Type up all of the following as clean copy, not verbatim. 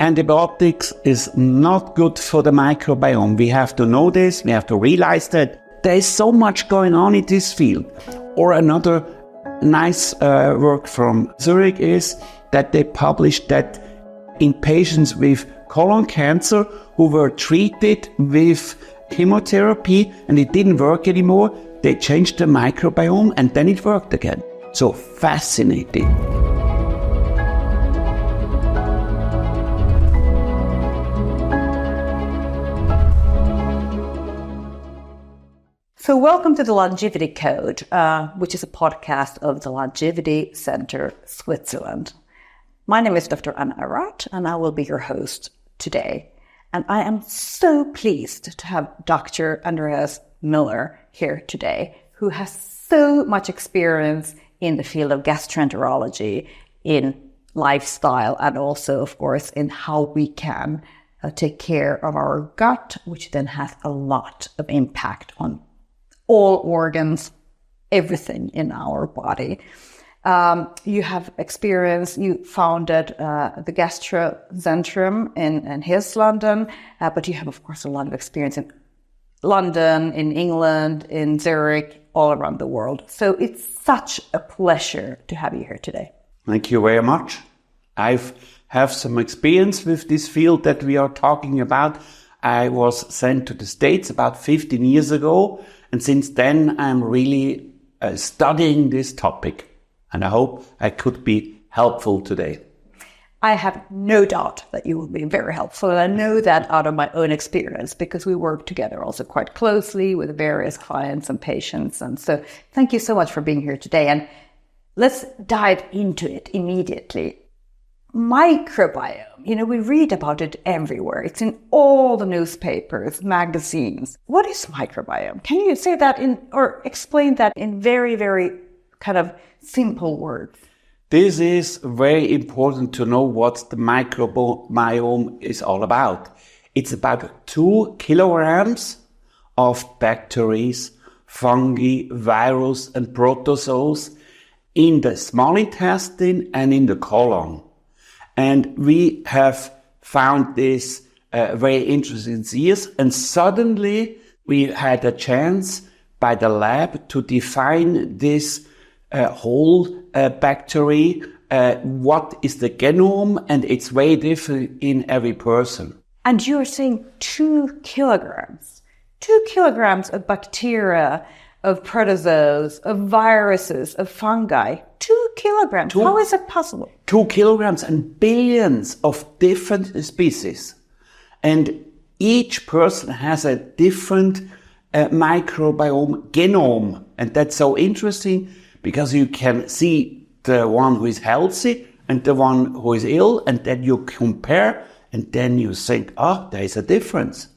Antibiotics is not good for the microbiome. We have to know this, we have to realize that there is so much going on in this field. Or another nice work from Zurich is that they published that in patients with colon cancer who were treated with chemotherapy and it didn't work anymore, they changed the microbiome and then it worked again. So fascinating. So welcome to the Longevity Code, which is a podcast of the Longevity Center Switzerland. My name is Dr. Erat, and I will be your host today. And I am so pleased to have Dr. Andreas Müller here today, who has so much experience in the field of gastroenterology, in lifestyle, and also, of course, in how we can take care of our gut, which then has a lot of impact on all organs, everything in our body. You have experience, you founded the Gastrocentrum in Hills, London, but you have, of course, a lot of experience in London, in England, in Zurich, all around the world. So it's such a pleasure to have you here today. Thank you very much. I have some experience with this field that we are talking about. I was sent to the States about 15 years ago, and since then I'm really studying this topic, and I hope I could be helpful today. I have no doubt that you will be very helpful, and I know that out of my own experience because we work together also quite closely with various clients and patients. And so thank you so much for being here today, and let's dive into it immediately. Microbiome, we read about it everywhere. It's in all the newspapers, magazines. What is microbiome? Can you say that or explain that in very, very kind of simple words? This is very important to know what the microbiome is all about. It's about 2 kilograms of bacteria, fungi, virus, and protozoals in the small intestine and in the colon. And we have found this very interesting years. And suddenly we had a chance by the lab to define this whole bacteria, what is the genome, and it's very different in every person. And you're saying 2 kilograms. 2 kilograms of bacteria, of protozoas, of viruses, of fungi. 2 kilograms. How is it possible? 2 kilograms and billions of different species. And each person has a different microbiome genome. And that's so interesting because you can see the one who is healthy and the one who is ill, and then you compare and then you think, there is a difference.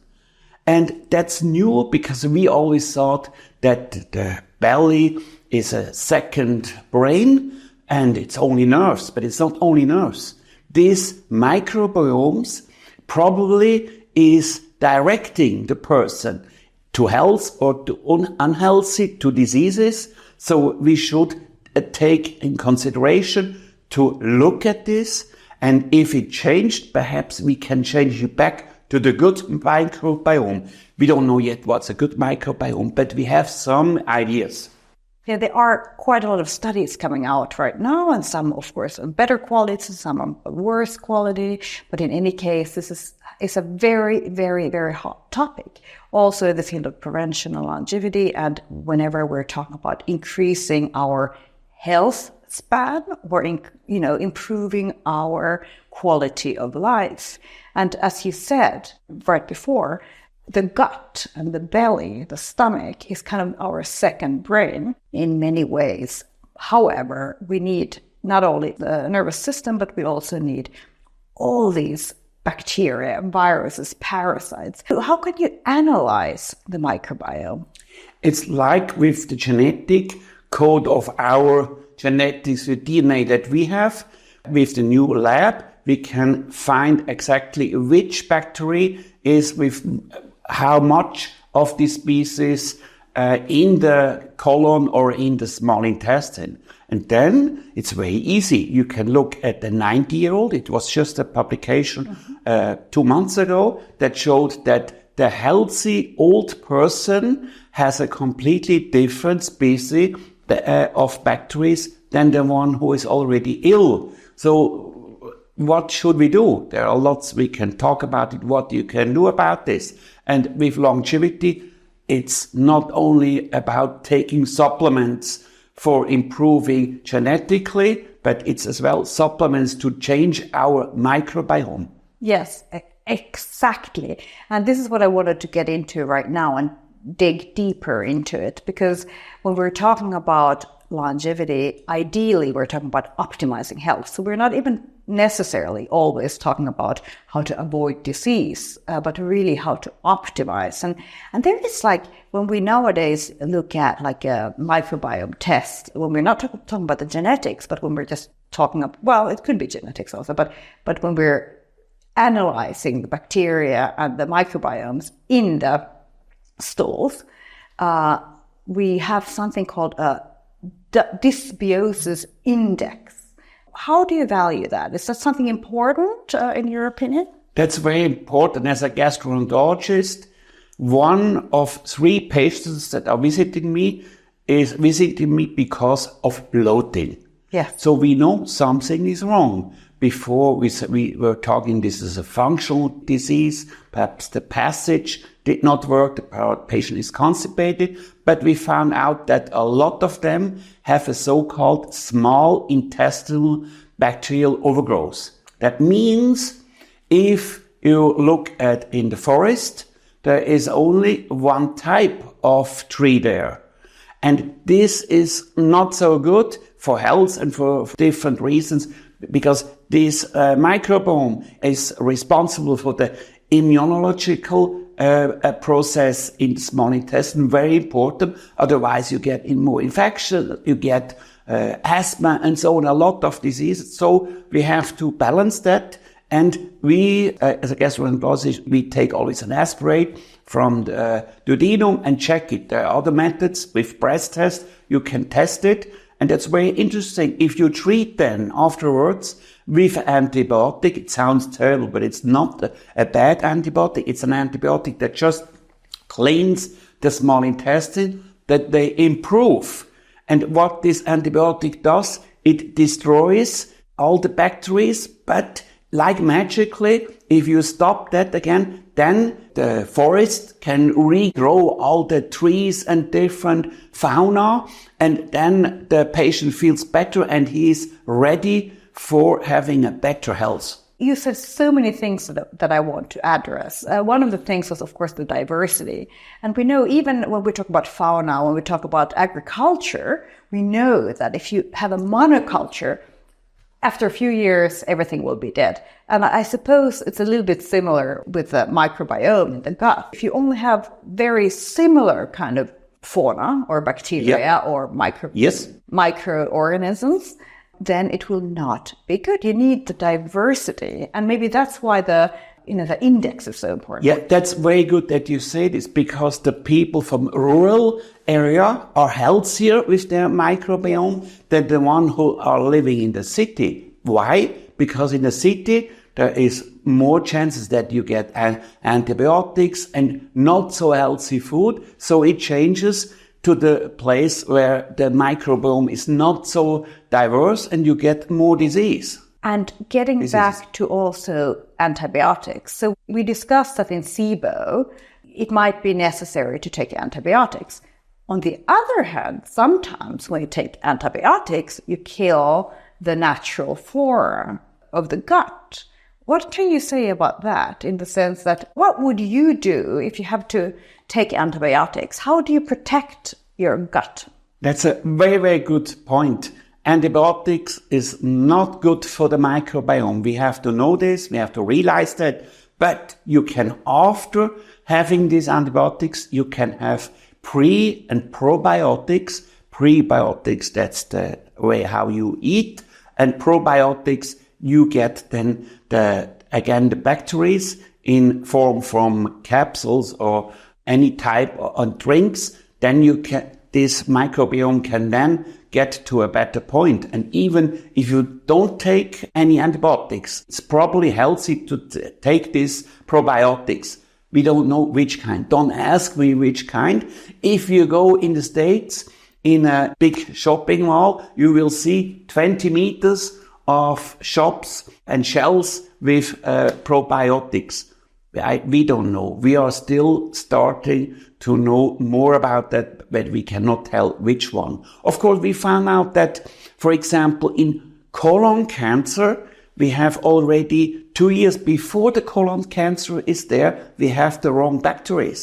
And that's new because we always thought that the belly is a second brain and it's only nerves, but it's not only nerves. These microbiomes probably is directing the person to health or to unhealthy, to diseases. So we should take in consideration to look at this, and if it changed, perhaps we can change it back to the good microbiome. We don't know yet what's a good microbiome, but we have some ideas. Yeah, there are quite a lot of studies coming out right now, and some, of course, of better quality, some of worse quality. But in any case, this is a very, very, very hot topic. Also in the field of prevention and longevity, and whenever we're talking about increasing our health span or improving our quality of life. And as you said right before, the gut and the belly, the stomach, is kind of our second brain in many ways. However, we need not only the nervous system, but we also need all these bacteria, viruses, parasites. How can you analyze the microbiome? It's like with the genetic code of our genetics, the DNA that we have. With the new lab, we can find exactly which bacteria is with how much of this species in the colon or in the small intestine. And then it's very easy. You can look at the 90-year-old. It was just a publication 2 months ago that showed that the healthy old person has a completely different species of bacteria than the one who is already ill. So what should we do? There are lots we can talk about it, what you can do about this. And with longevity, it's not only about taking supplements for improving genetically, but it's as well supplements to change our microbiome. Yes, exactly. And this is what I wanted to get into right now and dig deeper into it, because when we're talking about longevity, ideally we're talking about optimizing health. So we're not even necessarily always talking about how to avoid disease, but really how to optimize. And there is like, when we nowadays look at like a microbiome test, when we're not talking about the genetics, but when we're just talking about, well, it could be genetics also, but when we're analyzing the bacteria and the microbiomes in the stools, we have something called a dysbiosis index. How do you value that? Is that something important in your opinion? That's very important. As a gastroenterologist, 1 of 3 patients that are visiting me is visiting me because of bloating. Yeah. So we know something is wrong. Before we were talking, this is a functional disease. Perhaps the passage did not work. The patient is constipated. But we found out that a lot of them have a so-called small intestinal bacterial overgrowth. That means if you look at in the forest, there is only one type of tree there. And this is not so good for health and for different reasons, because this microbiome is responsible for the immunological process in the small intestine, very important. Otherwise, you get more infection, you get asthma, and so on, a lot of diseases. So we have to balance that. And we, as a gastroenterologist, we take always an aspirate from the duodenum and check it. There are other methods with breath test. You can test it. And that's very interesting. If you treat then afterwards with antibiotic, it sounds terrible, but it's not a bad antibiotic. It's an antibiotic that just cleans the small intestine, that they improve. And what this antibiotic does, it destroys all the bacteria, but like magically, if you stop that again, then the forest can regrow all the trees and different fauna, and then the patient feels better and he is ready for having a better health. You said so many things that I want to address. One of the things was, of course, the diversity. And we know even when we talk about fauna, when we talk about agriculture, we know that if you have a monoculture, after a few years, everything will be dead. And I suppose it's a little bit similar with the microbiome in the gut. If you only have very similar kind of fauna or bacteria or microorganisms, then it will not be good. You need the diversity. And maybe that's why the index is so important. Yeah, that's very good that you say this, because the people from rural area are healthier with their microbiome than the one who are living in the city. Why? Because in the city, there is more chances that you get antibiotics and not so healthy food. So it changes to the place where the microbiome is not so diverse and you get more disease. And getting back to also antibiotics. So we discussed that in SIBO, it might be necessary to take antibiotics. On the other hand, sometimes when you take antibiotics, you kill the natural flora of the gut. What can you say about that, in the sense that what would you do if you have to take antibiotics? How do you protect your gut? That's a very, very good point. Antibiotics is not good for the microbiome. We have to know this, we have to realize that. But you can, after having these antibiotics, you can have pre- and probiotics. Prebiotics, that's the way how you eat. And probiotics, you get then the bacteria in form from capsules or any type of drinks. Then you can this microbiome can then get to a better point. And even if you don't take any antibiotics, it's probably healthy to take these probiotics. We don't know which kind. Don't ask me which kind. If you go in the States, in a big shopping mall, you will see 20 meters of shops and shelves with probiotics. We don't know. We are still starting to know more about that, but we cannot tell which one. Of course, we found out that, for example, in colon cancer, we have already 2 years before the colon cancer is there, we have the wrong bacteria.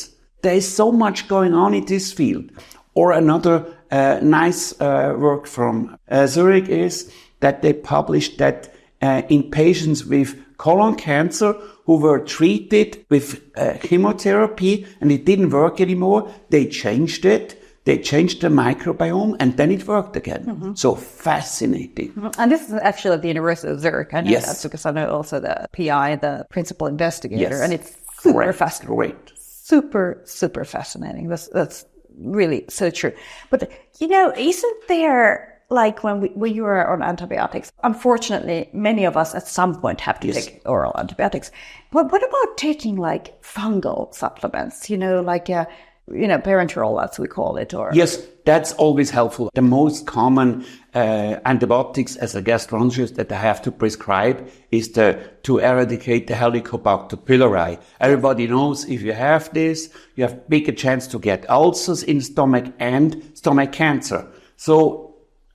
There is so much going on in this field. Or another nice work from Zurich is that they published that in patients with colon cancer who were treated with chemotherapy and it didn't work anymore, they changed it. They changed the microbiome and then it worked again. Mm-hmm. So fascinating. Mm-hmm. And this is actually at the University of Zurich. I know that because I know also the PI, the principal investigator, and it's super fascinating. Great. Super, super fascinating. That's really so true. But, isn't there, like when you are on antibiotics, unfortunately, many of us at some point have to take oral antibiotics. But what about taking like fungal supplements, parenteral, as we call it? Or Yes, that's always helpful. The most common antibiotics as a gastroenterologist that I have to prescribe is to eradicate the Helicobacter pylori. Everybody knows if you have this, you have bigger chance to get ulcers in stomach and stomach cancer. So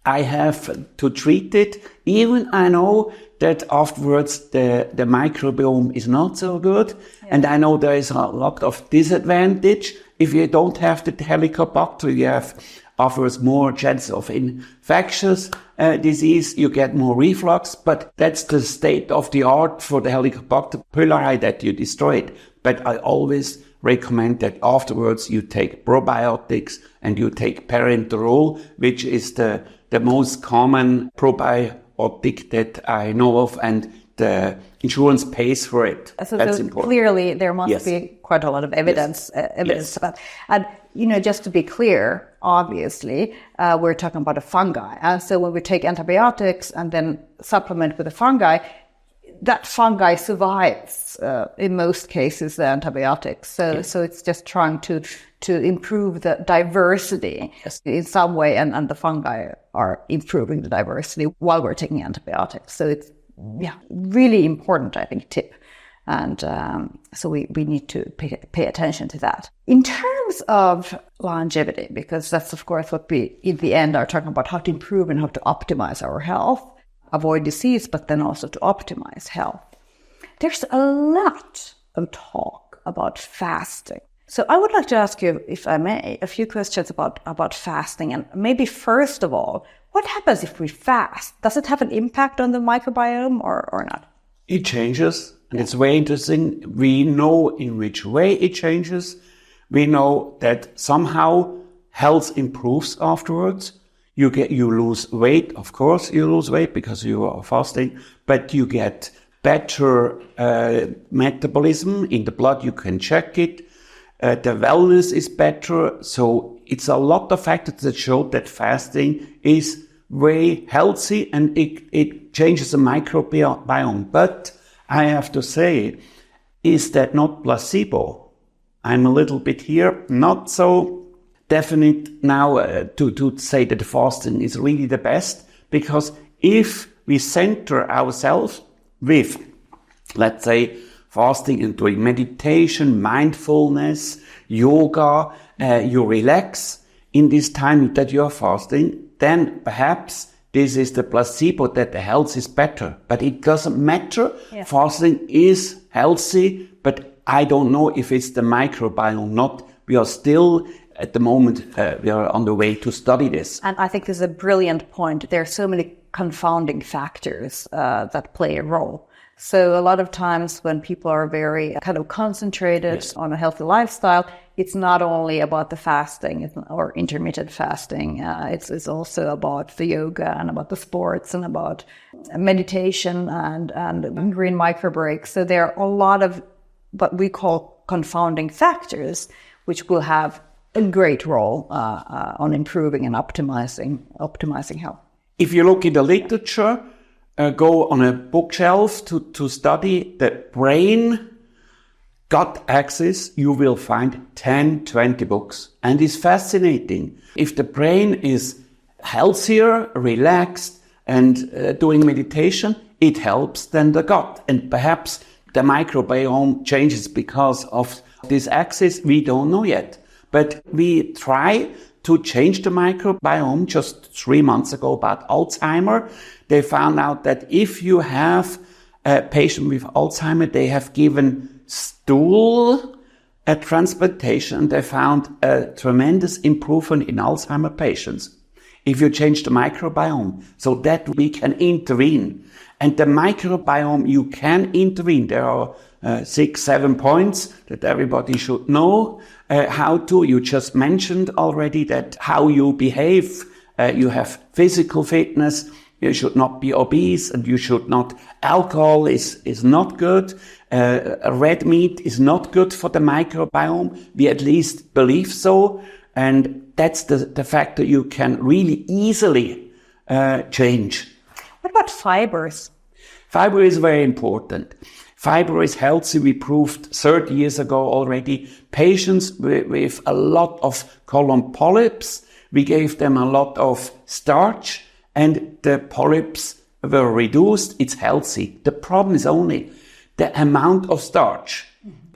I have to treat it. Even I know that afterwards the microbiome is not so good. Yeah. And I know there is a lot of disadvantage. If you don't have the Helicobacter, you have afterwards more chance of infectious disease. You get more reflux, but that's the state of the art for the Helicobacter pylori that you destroyed. But I always recommend that afterwards you take probiotics and you take parenteral, which is the most common probiotic that I know of, and the insurance pays for it. So that's important. Clearly there must be quite a lot of evidence for that. And, just to be clear, obviously, we're talking about a fungi. And so when we take antibiotics and then supplement with a fungi, that fungi survives, in most cases, the antibiotics. So it's just trying to improve the diversity in some way, and the fungi are improving the diversity while we're taking antibiotics. So it's really important, I think, tip. And so we need to pay attention to that. In terms of longevity, because that's, of course, what we, in the end, are talking about, how to improve and how to optimize our health, avoid disease, but then also to optimize health. There's a lot of talk about fasting. So I would like to ask you, if I may, a few questions about fasting. And maybe first of all, what happens if we fast? Does it have an impact on the microbiome or not? It changes, and it's very interesting. We know in which way it changes. We know that somehow health improves afterwards. You lose weight, of course you lose weight because you are fasting, but you get better metabolism in the blood. You can check it. The wellness is better. So it's a lot of factors that show that fasting is very healthy and it changes the microbiome. But I have to say, is that not placebo? I'm a little bit here, not so definite now to say that fasting is really the best, because if we center ourselves with, let's say, fasting and doing meditation, mindfulness, yoga, you relax in this time that you are fasting, then perhaps this is the placebo that the health is better. But it doesn't matter. Yeah. Fasting is healthy, but I don't know if it's the microbiome not. We are still at the moment, we are on the way to study this. And I think this is a brilliant point. There are so many confounding factors that play a role. So a lot of times when people are very kind of concentrated on a healthy lifestyle, it's not only about the fasting or intermittent fasting. It's also about the yoga and about the sports and about meditation and green micro breaks. So there are a lot of what we call confounding factors, which will have a great role on improving and optimizing health. If you look in the literature, go on a bookshelf to study the brain-gut axis, you will find 10, 20 books. And it's fascinating. If the brain is healthier, relaxed, and doing meditation, it helps then the gut. And perhaps the microbiome changes because of this axis. We don't know yet. But we try to change the microbiome just 3 months ago about Alzheimer. They found out that if you have a patient with Alzheimer, they have given stool a transplantation, and they found a tremendous improvement in Alzheimer patients if you change the microbiome, so that we can intervene. And the microbiome, you can intervene. There are 6, 7 points that everybody should know how to. You just mentioned already that how you behave, you have physical fitness, you should not be obese, and you should not, alcohol is not good. Red meat is not good for the microbiome. We at least believe so. And that's the factor you can really easily change. What about fibers? Fiber is very important. Fiber is healthy. We proved 30 years ago already. Patients with a lot of colon polyps, we gave them a lot of starch, and the polyps were reduced. It's healthy. The problem is only the amount of starch.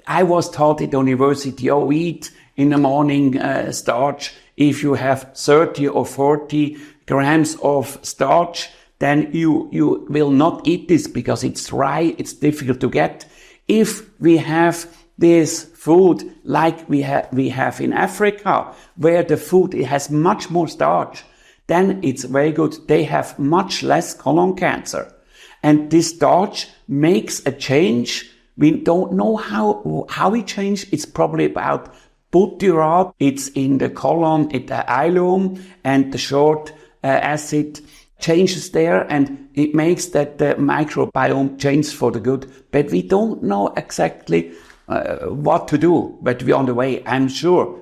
I was taught at the university, eat in the morning starch. If you have 30 or 40 grams of starch, then you will not eat this because it's dry, it's difficult to get. If we have this food like we have in Africa, where the food has much more starch, then it's very good. They have much less colon cancer. And this starch makes a change. We don't know how it changed. It's probably about butyrate. It's in the colon, in the ileum, and the short acid changes there, and it makes that the microbiome changes for the good. But we don't know exactly what to do. But we're on the way, I'm sure.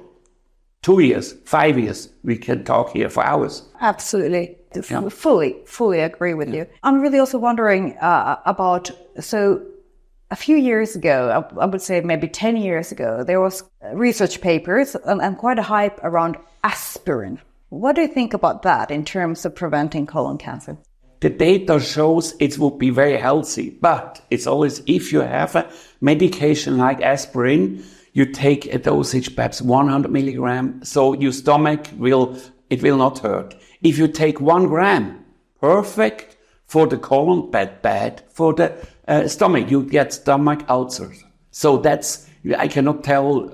2 years, 5 years, we can talk here for hours. Absolutely. Yeah. Fully agree with you. I'm really also wondering about, so a few years ago, I would say maybe 10 years ago, there was research papers and quite a hype around aspirin. What do you think about that in terms of preventing colon cancer? The data shows it would be very healthy, but it's always, if you have a medication like aspirin, you take a dosage, perhaps 100 milligrams, so your stomach will not hurt. If you take 1 gram, perfect for the colon, but bad for the stomach. You get stomach ulcers. So I cannot tell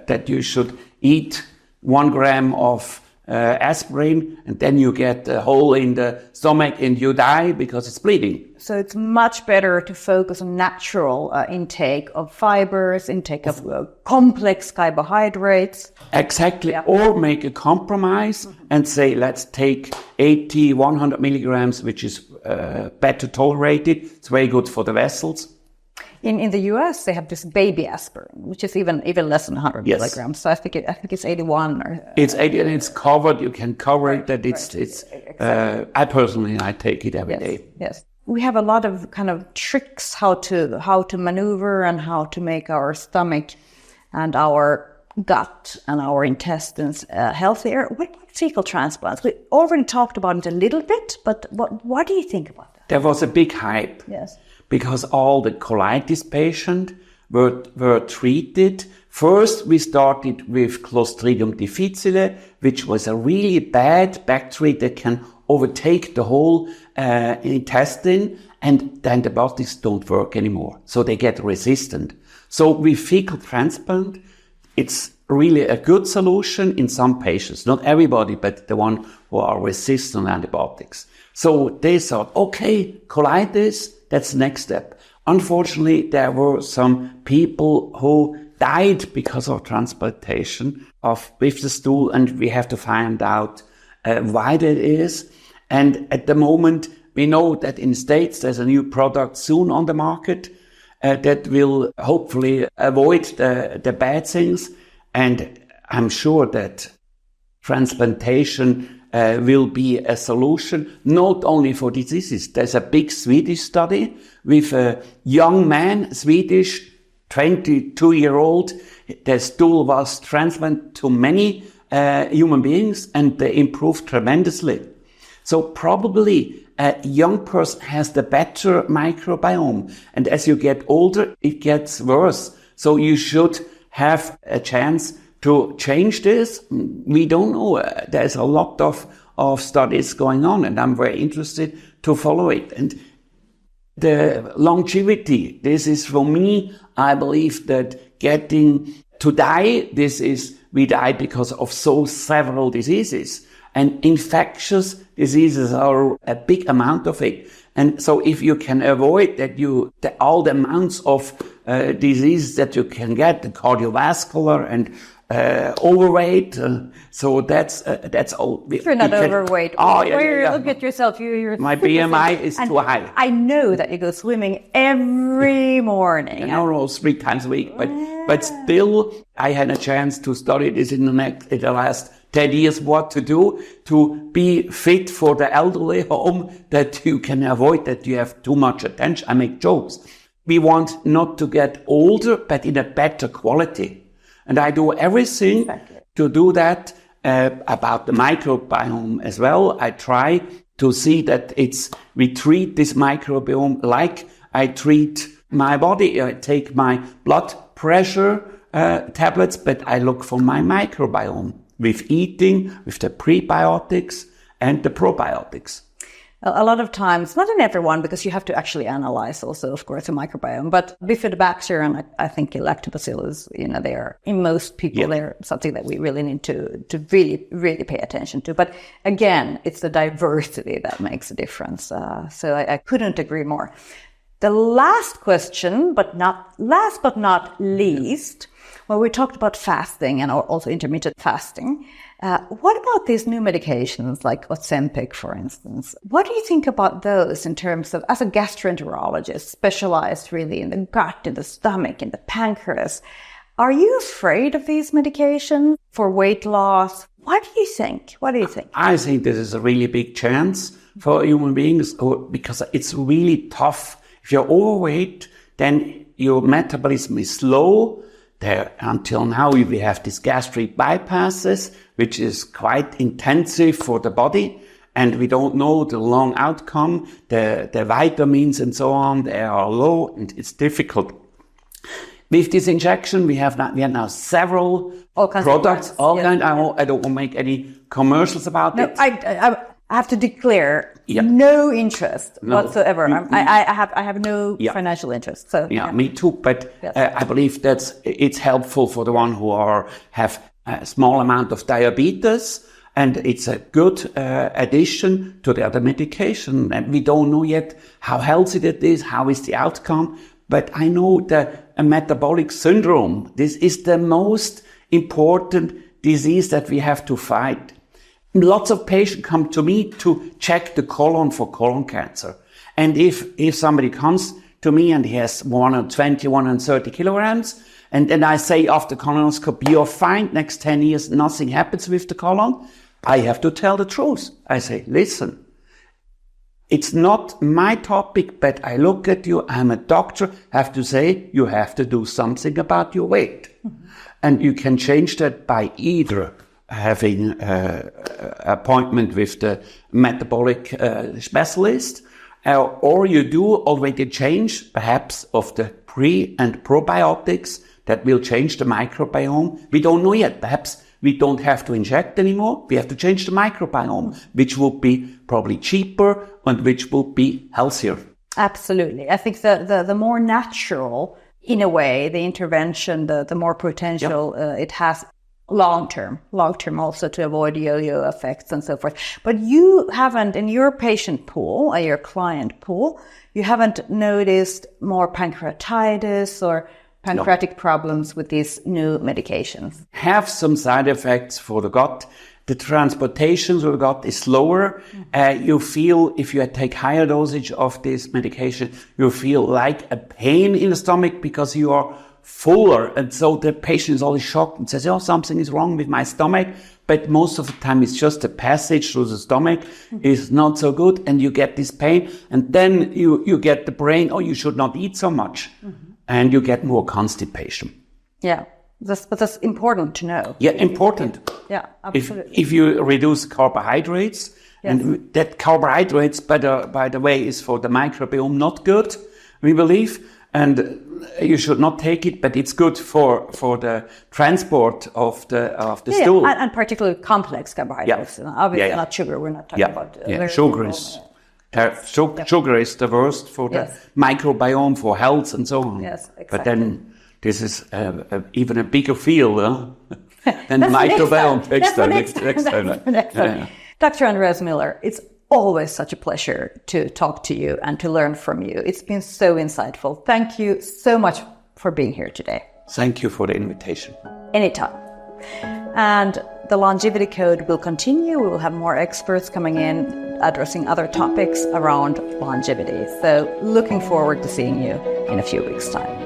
that you should eat 1 gram of aspirin, and then you get a hole in the stomach and you die because it's bleeding. So it's much better to focus on natural intake of fibers, intake of complex carbohydrates. Exactly. Yeah. Or make a compromise and say, let's take 80, 100 milligrams, which is better tolerated. It's very good for the vessels. In the US, they have this baby aspirin, which is even less than 100 yes. milligrams. So I think it's 81. It's 80, and it's covered. You can cover it. That exactly. I personally take it every day. Yes, we have a lot of kind of tricks how to maneuver and how to make our stomach and our gut and our intestines healthier. What about fecal transplants? We already talked about it a little bit, but what do you think about that? There was a big hype. Yes. Because all the colitis patients were treated. First, we started with Clostridium difficile, which was a really bad bacteria that can overtake the whole intestine, and the antibiotics don't work anymore. So they get resistant. So with fecal transplant, it's really a good solution in some patients. Not everybody, but the one who are resistant to antibiotics. So they thought, okay, colitis, that's the next step. Unfortunately, there were some people who died because of transplantation with the stool, and we have to find out why that is. And at the moment, we know that in the States, there's a new product soon on the market that will hopefully avoid the bad things. And I'm sure that transplantation will be a solution, not only for diseases. There's a big Swedish study with a young man, Swedish, 22-year-old. The stool was transplanted to many human beings, and they improved tremendously. So probably a young person has the better microbiome. And as you get older, it gets worse. So you should have a chance to change this. We don't know. There's a lot of studies going on, and I'm very interested to follow it. And the longevity, this is for me, I believe that getting to die, we die because of several diseases. And infectious diseases are a big amount of it. And so if you can avoid that all the amounts of diseases that you can get, the cardiovascular and overweight, so that's all. You're not overweight. Look at yourself. You're my BMI is too high. I know that you go swimming every morning. No, 3 times a week. But still, I had a chance to study this in the last 10 years, what to do to be fit for the elderly home, that you can avoid that you have too much attention. I make jokes. We want not to get older, but in a better quality. And I do everything to do that about the microbiome as well. I try to see that we treat this microbiome like I treat my body. I take my blood pressure tablets, but I look for my microbiome with eating, with the prebiotics and the probiotics. A lot of times, not in everyone, because you have to actually analyze also, of course, the microbiome, but Bifidobacter and I think Lactobacillus, they are, in most people, they're something that we really need to really, really pay attention to. But again, it's the diversity that makes a difference. So I couldn't agree more. The last question, but not least, well, we talked about fasting and also intermittent fasting. What about these new medications like Ozempic, for instance? What do you think about those in terms of, as a gastroenterologist, specialized really in the gut, in the stomach, in the pancreas? Are you afraid of these medications for weight loss? What do you think? I think this is a really big chance for human beings because it's really tough. If you're overweight, then your metabolism is slow. Until now, we have these gastric bypasses, which is quite intensive for the body, and we don't know the long outcome. The vitamins and so on, they are low, and it's difficult. With this injection, we have now several products. I don't want to make any commercials about it. I have to declare no interest whatsoever. I have no financial interest. So me too. But I believe it's helpful for the one who have a small amount of diabetes, and it's a good addition to the other medication. And we don't know yet how healthy it is, how is the outcome. But I know the metabolic syndrome. This is the most important disease that we have to fight. Lots of patients come to me to check the colon for colon cancer. And if somebody comes to me and he has 120, 130 kilograms, and then I say after colonoscopy, you're fine, next 10 years, nothing happens with the colon, I have to tell the truth. I say, listen, it's not my topic, but I look at you, I'm a doctor, have to say, you have to do something about your weight. Mm-hmm. And you can change that by either having appointment with the metabolic specialist, or you do already change perhaps of the pre and probiotics that will change the microbiome. We don't know yet. Perhaps we don't have to inject anymore. We have to change the microbiome, which will be probably cheaper and which will be healthier. Absolutely. I think the more natural, in a way, the intervention, the more potential it has long-term also to avoid yo-yo effects and so forth. But you haven't, in your patient pool, your client pool, you haven't noticed more pancreatitis or pancreatic problems with these new medications? Have some side effects for the gut. The transportation to the gut is slower. You feel, if you take higher dosage of this medication, you feel like a pain in the stomach because you are fuller. And so the patient is always shocked and says, oh, something is wrong with my stomach. But most of the time it's just a passage through the stomach is not so good. And you get this pain. And then you get the brain, oh, you should not eat so much. And you get more constipation. Yeah. But that's important to know. Yeah, important. Yeah, absolutely. If you reduce carbohydrates, and that carbohydrates, by the way, is for the microbiome not good, we believe, and you should not take it, but it's good for the transport of the stool. And particularly complex carbohydrates. Obviously not sugar. We're not talking about sugar is sugar is the worst for the microbiome, for health and so on. Yes, exactly. But then this is even a bigger field than the microbiome. Next time. Dr. Andreas Müller, it's always such a pleasure to talk to you and to learn from you. It's been so insightful. Thank you so much for being here today. Thank you for the invitation. Anytime. And the Longevity Code will continue. We will have more experts coming in addressing other topics around longevity. So looking forward to seeing you in a few weeks' time.